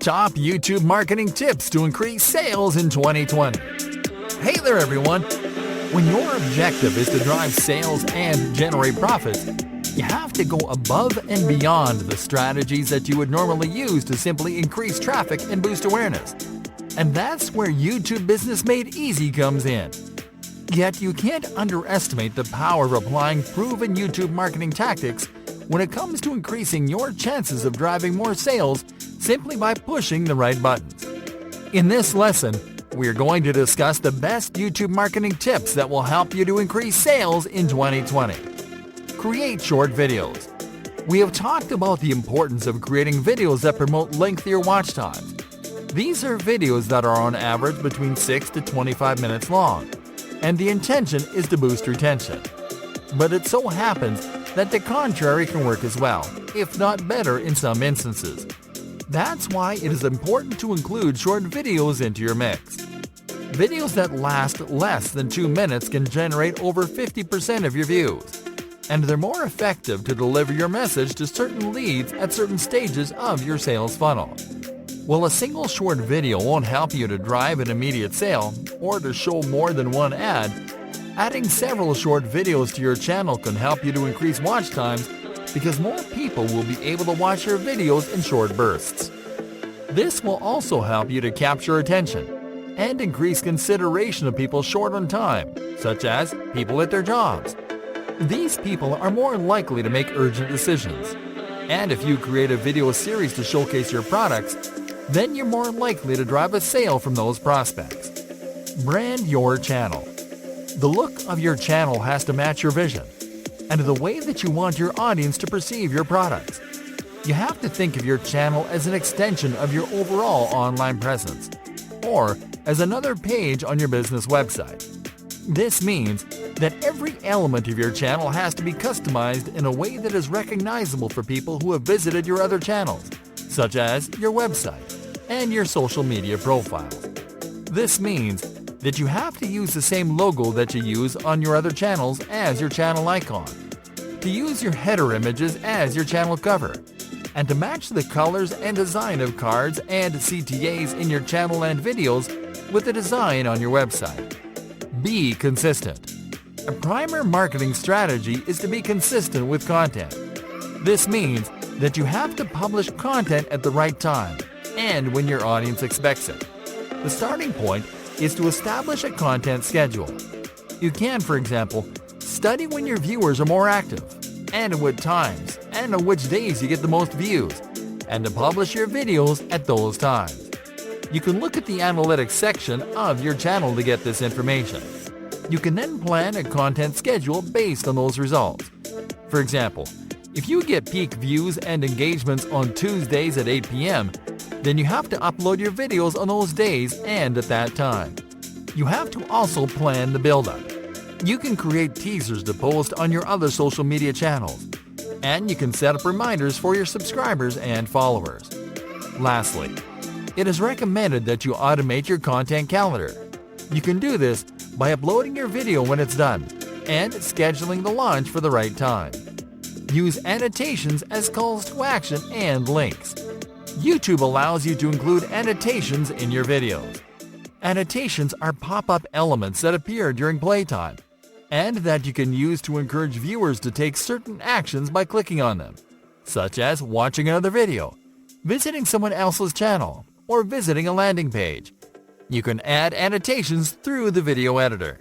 Top YouTube marketing tips to increase sales in 2020. Hey there everyone! When your objective is to drive sales and generate profits, you have to go above and beyond the strategies that you would normally use to simply increase traffic and boost awareness. And that's where YouTube Business Made Easy comes in. Yet you can't underestimate the power of applying proven YouTube marketing tactics when it comes to increasing your chances of driving more sales simply by pushing the right buttons. In this lesson, we are going to discuss the best YouTube marketing tips that will help you to increase sales in 2020. Create short videos. We have talked about the importance of creating videos that promote lengthier watch times. These are videos that are on average between 6 to 25 minutes long, and the intention is to boost retention. But it so happens that the contrary can work as well, if not better in some instances. That's why it is important to include short videos into your mix. Videos that last less than 2 minutes can generate over 50% of your views, and they're more effective to deliver your message to certain leads at certain stages of your sales funnel. While a single short video won't help you to drive an immediate sale or to show more than one ad, adding several short videos to your channel can help you to increase watch times because more people will be able to watch your videos in short bursts. This will also help you to capture attention and increase consideration of people short on time, such as people at their jobs. These people are more likely to make urgent decisions. And if you create a video series to showcase your products, then you're more likely to drive a sale from those prospects. Brand your channel. The look of your channel has to match your vision and the way that you want your audience to perceive your products. You have to think of your channel as an extension of your overall online presence, or as another page on your business website. This means that every element of your channel has to be customized in a way that is recognizable for people who have visited your other channels, such as your website and your social media profiles. This means that you have to use the same logo that you use on your other channels as your channel icon, to use your header images as your channel cover, and to match the colors and design of cards and CTAs in your channel and videos with the design on your website. Be consistent. A primary marketing strategy is to be consistent with content. This means that you have to publish content at the right time and when your audience expects it. The starting point is to establish a content schedule. You can, for example, study when your viewers are more active, and at what times, and on which days you get the most views, and to publish your videos at those times. You can look at the analytics section of your channel to get this information. You can then plan a content schedule based on those results. For example, if you get peak views and engagements on Tuesdays at 8 p.m., then you have to upload your videos on those days and at that time. You have to also plan the build-up. You can create teasers to post on your other social media channels, and you can set up reminders for your subscribers and followers. Lastly, it is recommended that you automate your content calendar. You can do this by uploading your video when it's done and scheduling the launch for the right time. Use annotations as calls to action and links. YouTube allows you to include annotations in your videos. Annotations are pop-up elements that appear during playtime and that you can use to encourage viewers to take certain actions by clicking on them, such as watching another video, visiting someone else's channel, or visiting a landing page. You can add annotations through the video editor.